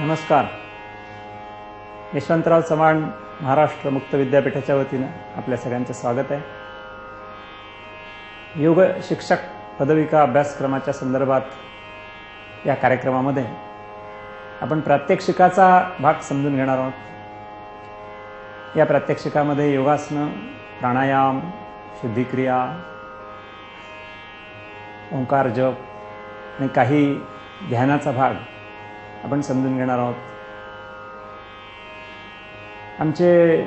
नमस्कार. यशवंतराव चव्हाण महाराष्ट्र मुक्त विद्यापीठाच्या वतीनं आपल्या सगळ्यांचं स्वागत आहे. योग शिक्षक पदविका अभ्यासक्रमाच्या संदर्भात या कार्यक्रमामध्ये आपण प्रात्यक्षिकाचा भाग समजून घेणार आहोत. या प्रात्यक्षिकामध्ये योगासनं, प्राणायाम, शुद्धिक्रिया, ओंकार जप आणि काही ध्यानाचा भाग आपण समजून घेणार आहोत. आमचे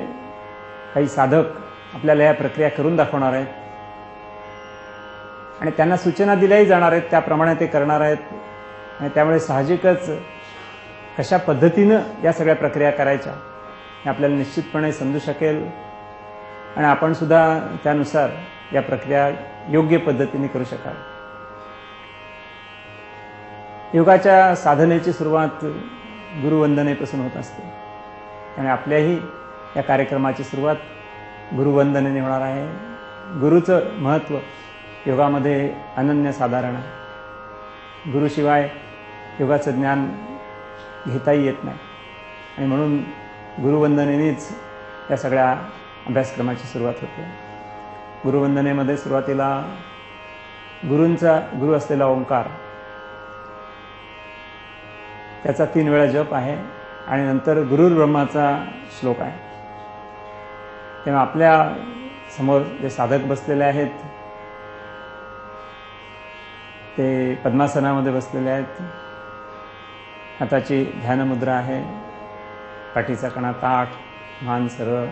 काही साधक आपल्याला या प्रक्रिया करून दाखवणार आहेत आणि त्यांना सूचना दिल्याही जाणार आहेत, त्याप्रमाणे ते करणार आहेत. आणि त्यामुळे साहजिकच कशा पद्धतीनं या सगळ्या प्रक्रिया करायच्या हे आपल्याला निश्चितपणे समजू शकेल आणि आपण सुद्धा त्यानुसार या प्रक्रिया योग्य पद्धतीने करू शकाल. योगाच्या साधनेची सुरुवात गुरुवंदनेपासून होत असते आणि आपल्याही या कार्यक्रमाची सुरुवात गुरुवंदनेने होणार आहे. गुरुचं महत्त्व योगामध्ये अनन्यसाधारण आहे. गुरुशिवाय योगाचं ज्ञान घेताही येत नाही आणि म्हणून गुरुवंदनेनेच या सगळ्या अभ्यासक्रमाची सुरुवात होते. गुरुवंदनेमध्ये सुरुवातीला गुरु असलेला ओंकार, त्याचा 3 वेळा जप आहे आणि नंतर गुरुर्ब्रह्माचा श्लोक आहे. तेव्हा आपल्या समोर जे साधक बसलेले आहेत ते पद्मासनामध्ये बसलेले आहेत. हाताची ध्यानमुद्रा आहे, पाठीचा कणा ताठ, मान सरळ,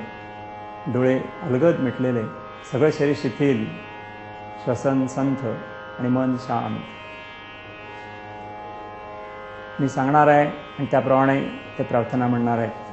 डोळे अलगद मिटलेले, सगळं शरीर शिथिल, श्वसन संथ आणि मन शांत. मी सांगणार आहे आणि त्याप्रमाणे ते प्रार्थना म्हणणार आहेत.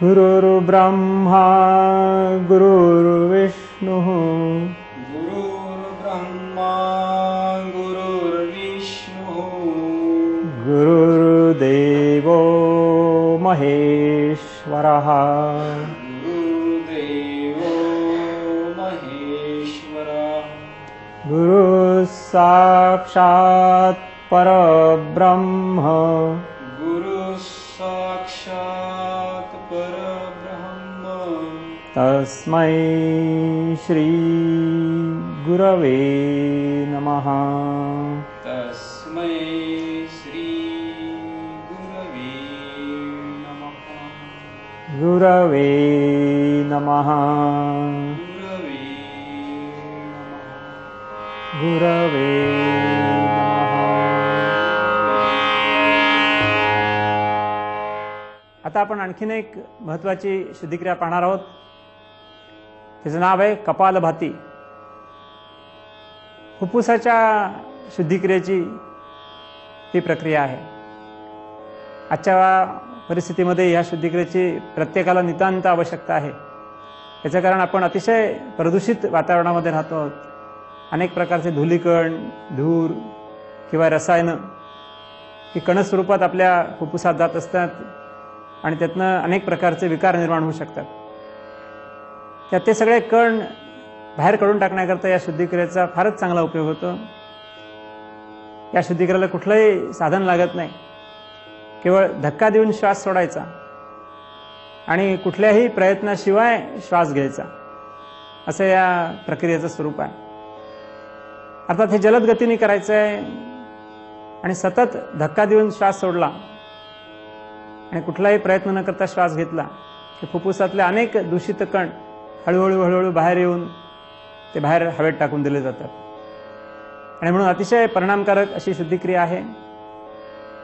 गुरुर्ब्रह्मा गुरुर्विष्णुः गुरुर्ब्रह्मा गुरुर्विष्णुः गुरुर्देवो महेश्वरः गुरुदेवो महेश्वरः गुरुः साक्षात् परब्रह्म गुरुः साक्षात् परब्रह्म तस्मै श्री गुरवे नमः. तस्मै श्री गुरवे नमः. गुरवे नमः. गुरवे नमः. गुरवे नमः. आता आपण आणखीन एक महत्त्वाची शुद्धिक्रिया पाहणार आहोत. त्याचं नाव आहे कपालभाती. फुफ्फुसाच्या शुद्धिक्रियेची ही प्रक्रिया आहे. आजच्या परिस्थितीमध्ये या शुद्धिक्रियेची प्रत्येकाला नितांत आवश्यकता आहे. याचं कारण आपण अतिशय प्रदूषित वातावरणामध्ये राहतो आहोत. अनेक प्रकारचे धुलीकण, धूर किंवा रसायनं ही कणस्वरूपात आपल्या फुफ्फुसात जात असतात आणि त्यातनं अनेक प्रकारचे विकार निर्माण होऊ शकतात. त्यात ते सगळे कण बाहेर काढून टाकण्याकरता या शुद्धिक्रियेचा फारच चांगला उपयोग होतो. या शुद्धिक्रियेला कुठलंही साधन लागत नाही. केवळ धक्का देऊन श्वास सोडायचा आणि कुठल्याही प्रयत्नाशिवाय श्वास घ्यायचा. असं या प्रक्रियेचं स्वरूप आहे. अर्थात हे जलद गतीने करायचं आहे आणि सतत धक्का देऊन श्वास सोडला आणि कुठलाही प्रयत्न न करता श्वास घेतला की फुफ्फुसातले अनेक दूषित कण हळूहळू बाहेर येऊन ते बाहेर हवेत टाकून दिले जातात. आणि म्हणून अतिशय परिणामकारक अशी शुद्धिक्रिया आहे.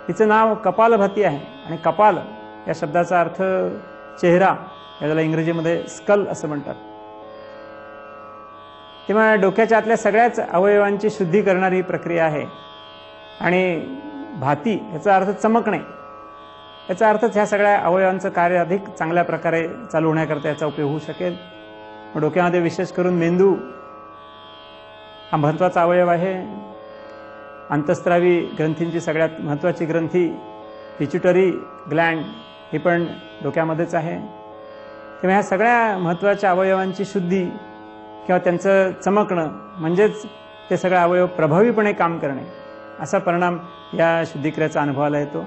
तिचं नाव कपालभाती आहे आणि कपाल या शब्दाचा अर्थ चेहरा, याला इंग्रजीमध्ये स्कल असं म्हणतात. तेव्हा डोक्याच्या आतल्या सगळ्याच अवयवांची शुद्धी करणारी प्रक्रिया आहे. आणि भाती याचा अर्थ चमकणे, याचा अर्थच ह्या सगळ्या अवयवांचं कार्य अधिक चांगल्या प्रकारे चालू होण्याकरता याचा उपयोग होऊ शकेल. डोक्यामध्ये विशेष करून मेंदू हा महत्त्वाचा अवयव आहे. अंतस्त्रावी ग्रंथींची सगळ्यात महत्त्वाची ग्रंथी पिच्युटरी ग्लँड ही पण डोक्यामध्येच आहे. तेव्हा ह्या सगळ्या महत्त्वाच्या अवयवांची शुद्धी किंवा त्यांचं चमकणं म्हणजेच ते सगळे अवयव प्रभावीपणे काम करणे, असा परिणाम या शुद्धिक्रियेचा अनुभवाला येतो.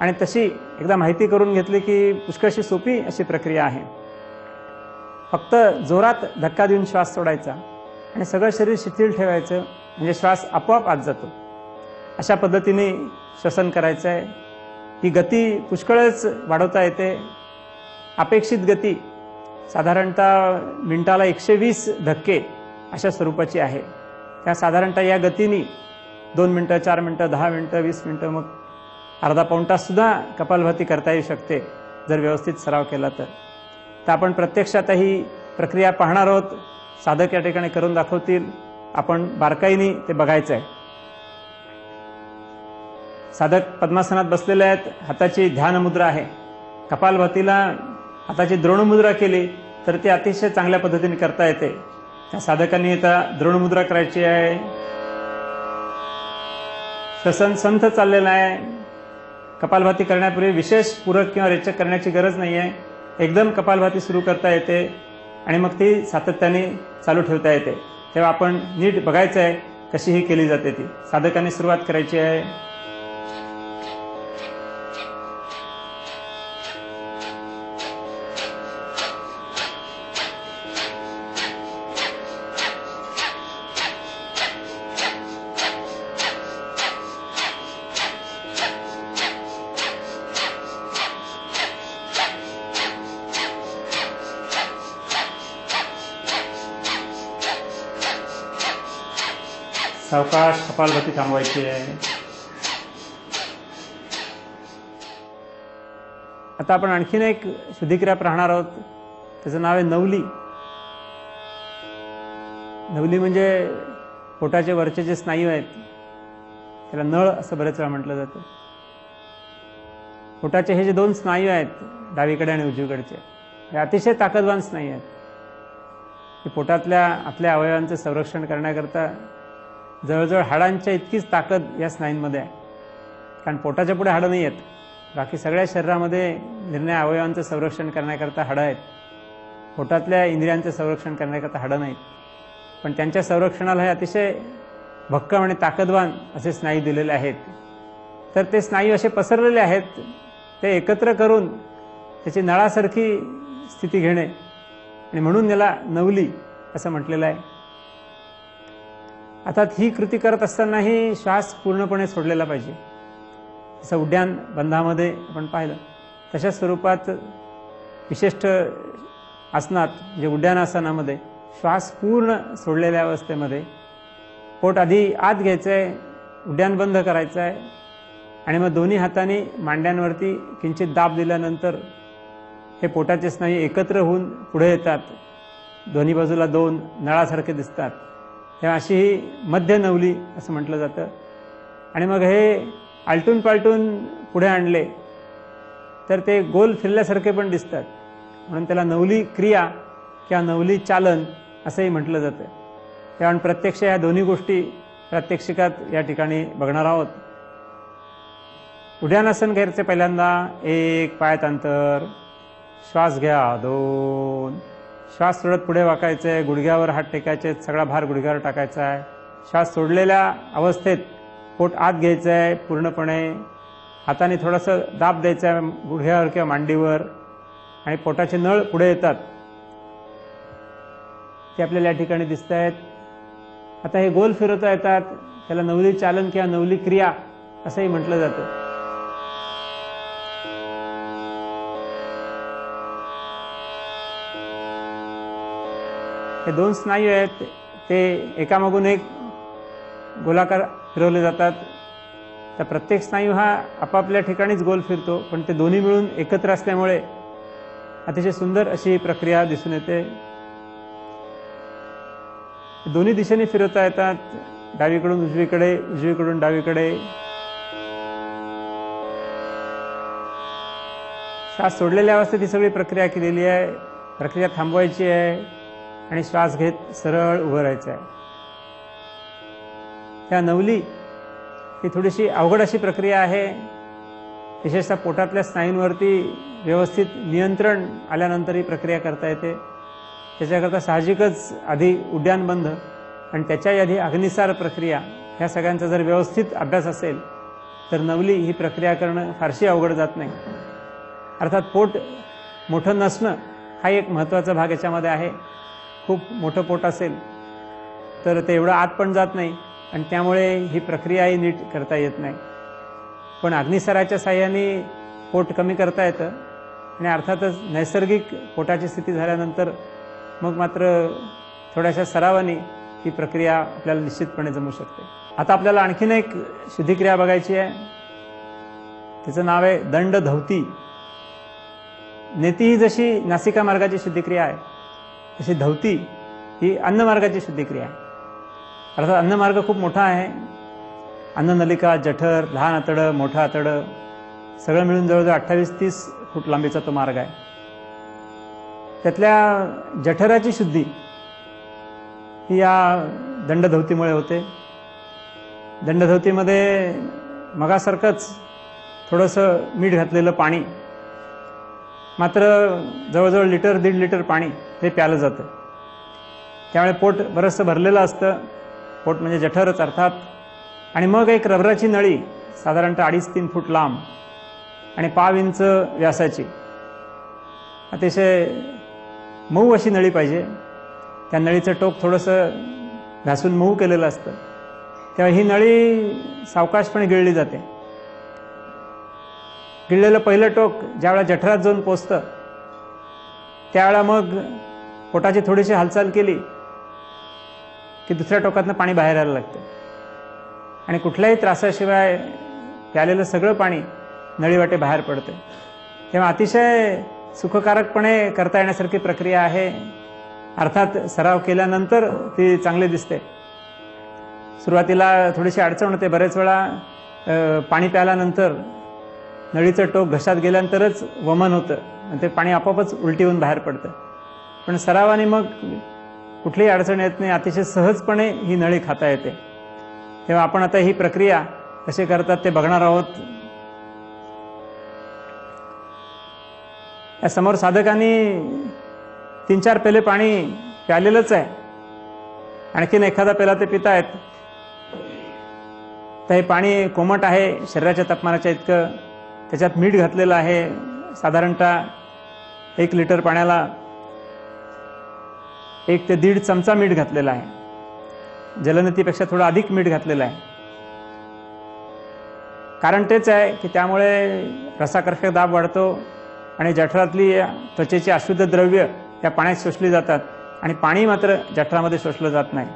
आणि तशी एकदा माहिती करून घेतली की पुष्कळशी सोपी अशी प्रक्रिया आहे. फक्त जोरात धक्का देऊन श्वास सोडायचा आणि सगळं शरीर शिथिल ठेवायचं, म्हणजे श्वास आपोआप आत जातो. अशा पद्धतीने श्वसन करायचं आहे. ही गती पुष्कळच वाढवता येते. अपेक्षित गती साधारणतः मिनिटाला 120 धक्के अशा स्वरूपाची आहे. त्या साधारणतः या गतीने 2 मिनटं, 4 मिनटं, 10 मिनटं, 20 मिनटं, मग अर्धा पाऊण तास सुद्धा कपालभाती करता येऊ शकते जर व्यवस्थित सराव केला तर. तर आपण प्रत्यक्षात ही प्रक्रिया पाहणार आहोत. साधक या ठिकाणी करून दाखवतील. आपण बारकाईने ते बघायचं आहे. साधक पद्मासनात बसलेले आहेत. हाताची ध्यान मुद्रा आहे. कपालभातीला हाताची द्रोणमुद्रा केली तर ती अतिशय चांगल्या पद्धतीने करता येते. त्या साधकांनी आता द्रोणमुद्रा करायची आहे. श्वसन संथ चाललेलं आहे. कपालभाती करण्यापूर्वी विशेष पूरक किंवा रेचक करण्याची गरज नाही आहे. एकदम कपालभाती सुरू करता येते आणि मग ती सातत्याने चालू ठेवता येते. तेव्हा आपण नीट बघायचं आहे कशी ही केली जाते ती. साधकांनी सुरुवात करायची आहे. सावकाश कपालभाती थांबवायची आहे. आता आपण आणखीन एक शुद्धिक्रिया पाहणार आहोत. त्याचं नाव आहे नवली. नवली म्हणजे पोटाचे वरचे जे स्नायू आहेत त्याला नळ असं बरेच वेळा म्हटलं जातं. पोटाचे हे जे 2 स्नायू आहेत, डावीकडे आणि उजवीकडचे, हे अतिशय ताकदवान स्नायू आहेत. हे पोटातल्या आपल्या अवयवांचं संरक्षण करण्याकरता जवळजवळ हाडांच्या इतकीच ताकद या स्नायूंमध्ये आहे. कारण पोटाच्या पुढे हाडं नाही आहेत. बाकी सगळ्या शरीरामध्ये निर्णय अवयवांचं संरक्षण करण्याकरता हाडं आहेत. पोटातल्या इंद्रियांचं संरक्षण करण्याकरता हाडं नाहीत. पण त्यांच्या संरक्षणाला हे अतिशय भक्कम आणि ताकदवान असे स्नायू दिलेले आहेत. तर ते स्नायू असे पसरलेले आहेत, ते एकत्र करून त्याची नळासारखी स्थिती घेणे आणि म्हणून याला नवली असं म्हटलेलं आहे. अर्थात ही कृती करत असतानाही श्वास पूर्णपणे सोडलेला पाहिजे. जसं उड्डाण बंधामध्ये आपण पाहिलं तशा स्वरूपात विशिष्ट आसनात, म्हणजे उड्डाणासनामध्ये श्वास पूर्ण सोडलेल्या अवस्थेमध्ये पोट आधी आत घ्यायचं आहे, उड्डाण बंद करायचं आहे आणि मग दोन्ही हातांनी मांड्यांवरती किंचित दाब दिल्यानंतर हे पोटाचे स्नायू एकत्र होऊन पुढे येतात. दोन्ही बाजूला 2 नळासारखे दिसतात. तेव्हा अशी ही मध्य नवली असं म्हटलं जातं. आणि मग हे आलटून पालटून पुढे आणले तर ते गोल फिरल्यासारखे पण दिसतात. म्हणून त्याला नवली क्रिया किंवा नवली चालन असंही म्हटलं जातं. तेव्हा प्रत्यक्ष या दोन्ही गोष्टी प्रात्यक्षिकात या ठिकाणी बघणार आहोत. उड्डाणासन घ्यायचे. पहिल्यांदा 1 पायात अंतर, श्वास घ्या 2, श्वास सोडत पुढे वाकायचे, गुडघ्यावर हात टेकायचे, सगळा भार गुडघ्यावर टाकायचा आहे. श्वास सोडलेल्या अवस्थेत पोट आत घ्यायचं आहे पूर्णपणे. हाताने थोडंसं दाब द्यायचं आहे गुडघ्यावर किंवा मांडीवर आणि पोटाचे नळ पुढे येतात. ते आपल्याला या ठिकाणी दिसत आहेत. आता हे गोल फिरवता येतात, त्याला नवली चालन किंवा नवली क्रिया असंही म्हटलं जातं. हे दोन स्नायू आहेत, ते एकामागून एक गोलाकार फिरवले जातात. तर प्रत्येक स्नायू हा आपापल्या ठिकाणीच गोल फिरतो, पण ते दोन्ही मिळून एकत्र असल्यामुळे अतिशय सुंदर अशी प्रक्रिया दिसून येते. दोन्ही दिशेने फिरवता येतात, डावीकडून उजवीकडे, उजवीकडून डावीकडे. श्वास सोडलेल्या अवस्थेत ही सगळी प्रक्रिया केलेली आहे. प्रक्रिया थांबवायची आहे आणि श्वास घेत सरळ उभं राहायचं आहे. त्या नवली ही थोडीशी अवघड अशी प्रक्रिया आहे. विशेषतः पोटातल्या स्नायूंवरती व्यवस्थित नियंत्रण आल्यानंतर ही प्रक्रिया करता येते. त्याच्याकरता साहजिकच आधी उड्डाणबंध आणि त्याच्याही आधी अग्निसार प्रक्रिया, ह्या सगळ्यांचा जर व्यवस्थित अभ्यास असेल तर नवली ही प्रक्रिया करणं फारशी अवघड जात नाही. अर्थात पोट मोठं नसणं हा एक महत्त्वाचा भाग याच्यामध्ये आहे. खूप मोठं पोट असेल तर ते एवढं आत पण जात नाही आणि त्यामुळे ही प्रक्रियाही नीट करता येत नाही. पण अग्निसाराच्या साह्याने पोट कमी करता येतं आणि अर्थातच नैसर्गिक पोटाची स्थिती झाल्यानंतर मग मात्र थोड्याशा सरावाने ही प्रक्रिया आपल्याला निश्चितपणे जमू शकते. आता आपल्याला आणखीन एक शुद्धिक्रिया बघायची आहे. तिचं नाव आहे दंडधौती. नेती ही जशी नासिका मार्गाची शुद्धिक्रिया आहे, तशी धौती ही अन्नमार्गाची शुद्धिक्रिया आहे. अर्थात अन्नमार्ग खूप मोठा आहे. अन्ननलिका, जठर, लहान आतडं, मोठं आतडं सगळं मिळून जवळजवळ 28-30 फूट लांबीचा तो मार्ग आहे. त्यातल्या जठराची शुद्धी ही या दंडधौतीमुळे होते. दंडधौतीमध्ये मगासारखंच थोडंसं मीठ घातलेलं पाणी, मात्र जवळजवळ 1-1.5 लिटर पाणी हे प्यालं जातं. त्यामुळे पोट बरंचसं भरलेलं असतं. पोट म्हणजे जठरच अर्थात. आणि मग एक रबराची नळी साधारणतः 2.5-3 फूट लांब आणि 1.5 इंच व्यासाची, अतिशय मऊ अशी नळी पाहिजे. त्या नळीचं टोक थोडंसं घासून मऊ केलेलं असतं. तेव्हा ही नळी सावकाशपणे गिळली जाते. गिळलेलं पहिलं टोक ज्यावेळेला जठरात जाऊन पोचतं त्यावेळेला मग पोटाची थोडीशी हालचाल केली की दुसऱ्या टोकातनं पाणी बाहेर यायला लागतं आणि कुठल्याही त्रासाशिवाय प्यालेलं सगळं पाणी नळीवाटे बाहेर पडते. तेव्हा अतिशय सुखकारकपणे करता येण्यासारखी प्रक्रिया आहे. अर्थात सराव केल्यानंतर ती चांगली दिसते. सुरुवातीला थोडीशी अडचण होते. बरेच वेळा पाणी प्याल्यानंतर नळीचं टोक घशात गेल्यानंतरच वमन होतं आणि ते पाणी आपोआपच उलटी होऊन बाहेर पडतं. पण सरावाने मग कुठलीही अडचण येत नाही. अतिशय सहजपणे ही नळी खाता येते. तेव्हा आपण आता ही प्रक्रिया कशी करतात ते बघणार आहोत. या समोर साधकांनी 3-4 पेले पाणी प्यालेलंच आहे. आणखीन एखादा पेला ते पितायत. तर हे पाणी कोमट आहे, शरीराच्या तापमानाच्या इतकं. त्याच्यात मीठ घातलेलं आहे. साधारणतः 1 लिटर पाण्याला 1 ते 1.5 चमचा मीठ घातलेला आहे. जलनतीपेक्षा थोडं अधिक मीठ घातलेलं आहे. कारण तेच आहे की त्यामुळे रसाकर्षक दाब वाढतो आणि जठरातली त्वचेची अशुद्ध द्रव्य त्या पाण्यात शोषली जातात आणि पाणी मात्र जठरामध्ये शोषलं जात नाही.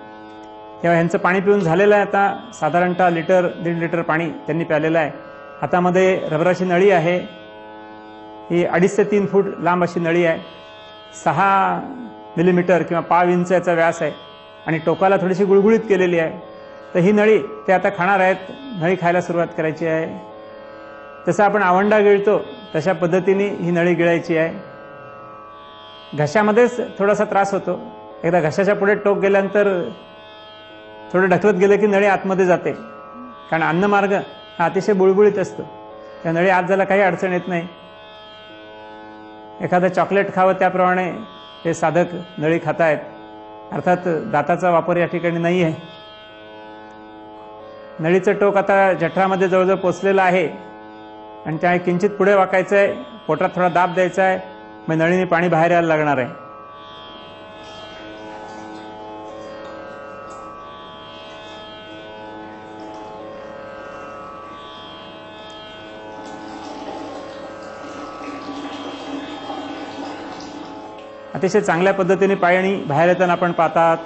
तेव्हा ह्यांचं पाणी पिऊन झालेलं आहे. आता साधारणतः 1-1.5 लिटर पाणी त्यांनी प्यालेलं आहे. हातामध्ये रबराची नळी आहे. ही 2.5 ते 3 फूट लांब अशी नळी आहे. 6 मिलीमीटर किंवा 1.5 इंच याचा व्यास आहे आणि टोकाला थोडीशी गुळगुळीत केलेली आहे. तर ही नळी ते आता खाणार आहेत. नळी खायला सुरुवात करायची आहे. जसं आपण आवंडा गिळतो तशा पद्धतीने ही नळी गिळायची आहे. घशामध्येच थोडासा त्रास होतो. एकदा घशाच्या पुढे टोक गेल्यानंतर थोडं ढकलत गेलं की नळी आतमध्ये जाते. कारण अन्नमार्ग हा अतिशय बुळबुळीत असतो. त्या नळी आत जायला काही अडचण येत नाही. एखादं चॉकलेट खावं त्याप्रमाणे हे साधक नळी खातायत. अर्थात दाताचा वापर या ठिकाणी नाही आहे. नळीचं टोक आता जठरामध्ये जवळजवळ पोचलेलं आहे आणि त्या किंचित पुढे वाकायचं आहे. पोटात थोडा दाब द्यायचा आहे. मग नळीने पाणी बाहेर यायला लागणार आहे. अतिशय चांगल्या पद्धतीने पाणी बाहेर येताना आपण पाहतात.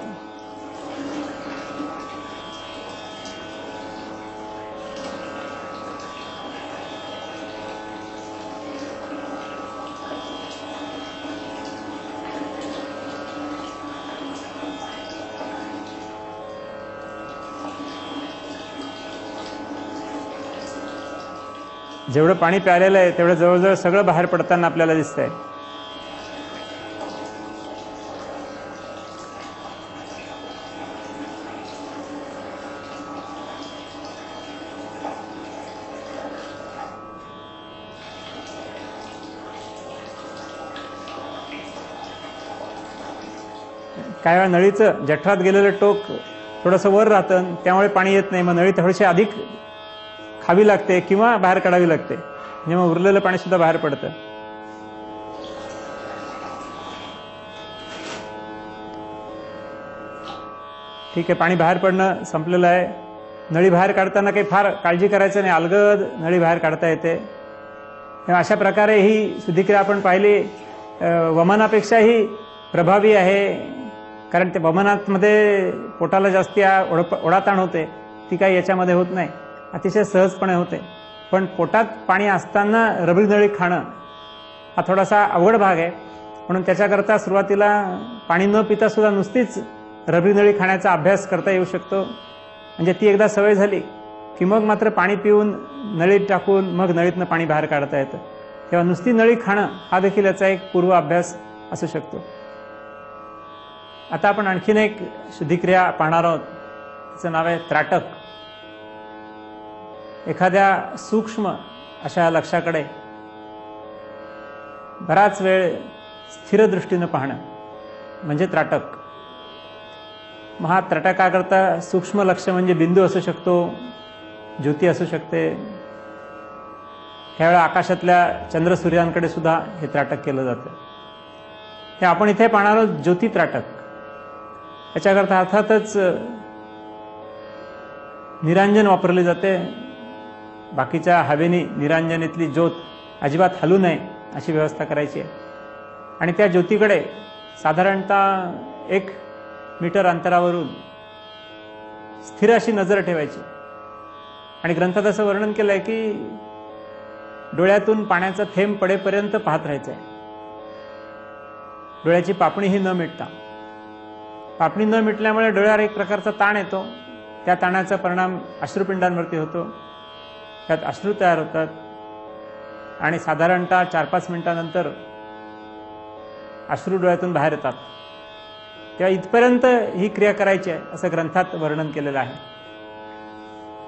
जेवढं पाणी प्यालेलं आहे तेवढं जवळजवळ सगळं बाहेर पडताना आपल्याला दिसतंय. काही वेळा नळीचं जठरात गेलेलं टोक थोडंसं वर राहतं, त्यामुळे पाणी येत नाही. मग नळी थोडीशी अधिक खावी लागते किंवा बाहेर काढावी लागते, म्हणजे मग उरलेलं पाणी सुद्धा बाहेर पडतं. ठीक आहे, पाणी बाहेर पडणं संपलेलं आहे. नळी बाहेर काढताना काही फार काळजी करायचं नाही, अलगद नळी बाहेर काढता येते. अशा प्रकारे ही शुद्धिक्रिया आपण पाहिली वमनापेक्षाही प्रभावी आहे. कारण ते वमनामध्ये पोटाला जास्ती ओढाताण होते, ती काही याच्यामध्ये होत नाही, अतिशय सहजपणे होते. पण पोटात पाणी असताना रबरी नळी खाणं हा थोडासा अवघड भाग आहे. म्हणून त्याच्याकरता सुरुवातीला पाणी न पिता सुद्धा नुसतीच रबरी नळी खाण्याचा अभ्यास करता येऊ शकतो. म्हणजे ती एकदा सवय झाली की मग मात्र पाणी पिऊन नळीत टाकून मग नळीतनं पाणी बाहेर काढता येतं. तेव्हा नुसती नळी खाणं हा देखील याचा एक पूर्व अभ्यास असू शकतो. आता आपण आणखीन एक शुद्धिक्रिया पाहणार आहोत. त्याचं नाव आहे त्राटक. एखाद्या सूक्ष्म अशा लक्षाकडे बराच वेळ स्थिर दृष्टीनं पाहणं म्हणजे त्राटक. त्राटकाकरता सूक्ष्म लक्ष म्हणजे बिंदू असू शकतो, ज्योती असू शकते. ह्यावेळा आकाशातल्या चंद्र सूर्यांकडे सुद्धा हे त्राटक केलं जातं. हे आपण इथे पाहणार आहोत ज्योती त्राटक. याच्याकरता अर्थातच निरांजन वापरले जाते. बाकीच्या हवेनी निरांजनीतली ज्योत अजिबात हलू नये अशी व्यवस्था करायची आहे. आणि त्या ज्योतीकडे साधारणतः 1 मीटर अंतरावरून स्थिर अशी नजर ठेवायची. आणि ग्रंथात असं वर्णन केलं आहे की डोळ्यातून पाण्याचा थेंब पडेपर्यंत पाहत राहायचं आहे. डोळ्याची पापणीही न मिटता. पापणी न मिटल्यामुळे डोळ्यावर एक प्रकारचा ताण येतो. त्या ताणाचा परिणाम अश्रुपिंडांवरती होतो. त्यात अश्रू तयार होतात आणि साधारणतः 4-5 मिनिटांनंतर अश्रू डोळ्यातून बाहेर येतात. तेव्हा इथपर्यंत ही क्रिया करायची आहे असं ग्रंथात वर्णन केलेलं आहे.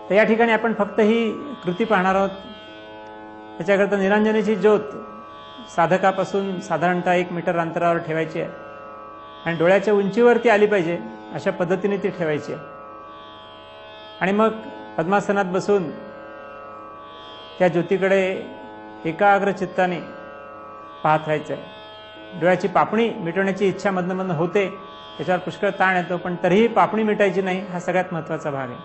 तर या ठिकाणी आपण फक्त ही कृती पाहणार आहोत. त्याच्याकरता निरांजनेची ज्योत साधकापासून साधारणतः 1 मीटर अंतरावर ठेवायची आहे आणि डोळ्याच्या उंचीवरती आली पाहिजे अशा पद्धतीने ती ठेवायची आहे. आणि मग पद्मासनात बसून त्या ज्योतीकडे एकाग्र चित्ताने पाहत राहायचं आहे. डोळ्याची पापणी मिटवण्याची इच्छा मधनं मधनं होते, त्याच्यावर पुष्कळ ताण येतो, पण तरीही पापणी मिटायची नाही हा सगळ्यात महत्त्वाचा भाग आहे.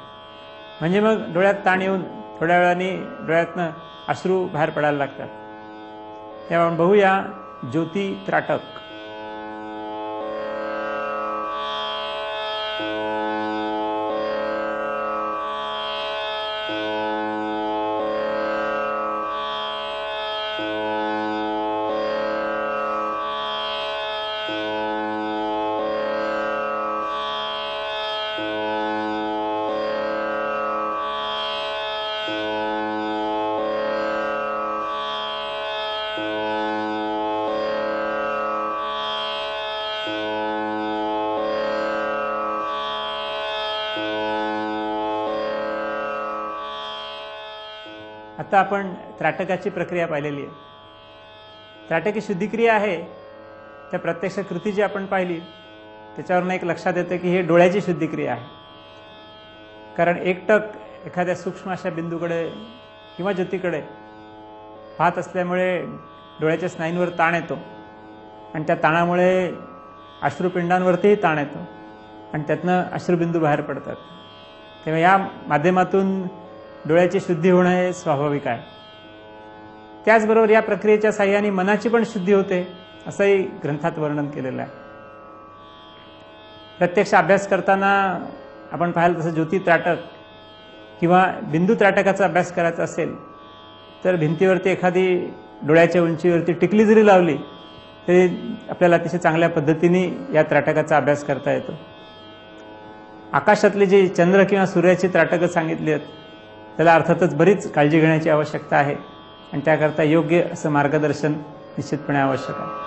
म्हणजे मग डोळ्यात ताण येऊन थोड्या वेळाने डोळ्यातनं अश्रू बाहेर पडायला लागतात. तेव्हा आपण बघूया ज्योती त्राटक. आता आपण त्राटकाची प्रक्रिया पाहिलेली आहे. त्राटक ही शुद्धिक्रिया आहे. त्या प्रत्यक्ष कृती जी आपण पाहिली त्याच्यावरून एक लक्षात येतं की हे डोळ्याची शुद्धिक्रिया आहे. कारण एकटक एखाद्या सूक्ष्म अशा बिंदूकडे किंवा ज्योतीकडे पाहत असल्यामुळे डोळ्याच्या स्नायूंवर ताण येतो आणि त्या ताणामुळे अश्रुपिंडांवरतीही ताण येतो आणि त्यातनं अश्रुबिंदू बाहेर पडतात. तेव्हा या माध्यमातून डोळ्याची शुद्धी होणं हे स्वाभाविक आहे. त्याचबरोबर या प्रक्रियेच्या साह्याने मनाची पण शुद्धी होते असंही ग्रंथात वर्णन केलेलं आहे. प्रत्यक्ष अभ्यास करताना आपण पाहायला तसं ज्योती त्राटक किंवा बिंदू त्राटकाचा अभ्यास करायचा असेल तर भिंतीवरती एखादी डोळ्याच्या उंचीवरती टिकली जरी लावली तरी आपल्याला अतिशय चांगल्या पद्धतीने या त्राटकाचा अभ्यास करता येतो. आकाशातली जी चंद्र किंवा सूर्याची त्राटकं सांगितली आहेत त्याला अर्थातच बरीच काळजी घेण्याची आवश्यकता आहे आणि त्याकरता योग्य असं मार्गदर्शन निश्चितपणे आवश्यक आहे.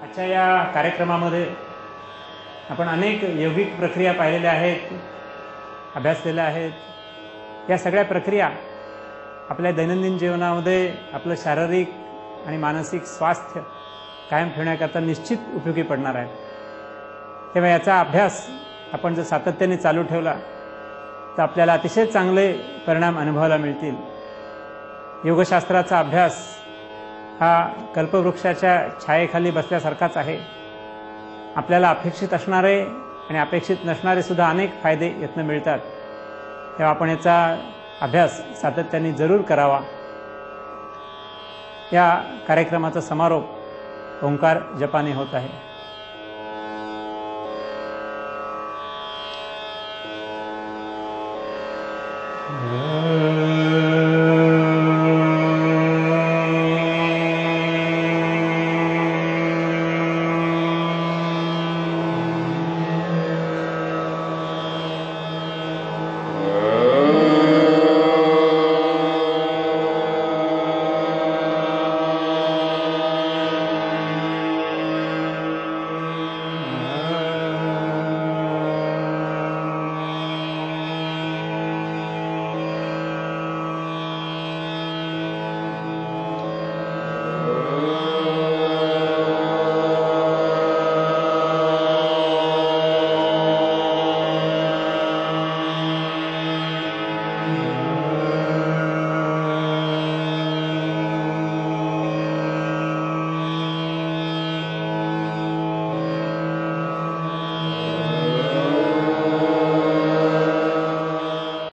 आजच्या या कार्यक्रमामध्ये आपण अनेक योगिक प्रक्रिया पाहिलेल्या आहेत, अभ्यासलेल्या आहेत. या सगळ्या प्रक्रिया आपल्या दैनंदिन जीवनामध्ये आपलं शारीरिक आणि मानसिक स्वास्थ्य कायम ठेवण्याकरता निश्चित उपयोगी पडणार आहेत. तेव्हा याचा अभ्यास आपण जर सातत्याने चालू ठेवला तर आपल्याला अतिशय चांगले परिणाम अनुभवायला मिळतील. योगशास्त्राचा अभ्यास हा कल्पवृक्षाच्या छायेखाली बसल्यासारखाच आहे. आपल्याला अपेक्षित असणारे आणि अपेक्षित नसणारे सुद्धा अनेक फायदे यातनं मिळतात. तेव्हा आपण याचा अभ्यास सातत्याने जरूर करावा. या कार्यक्रमाचा समारोप ओंकार जपाने होत आहे. ॐ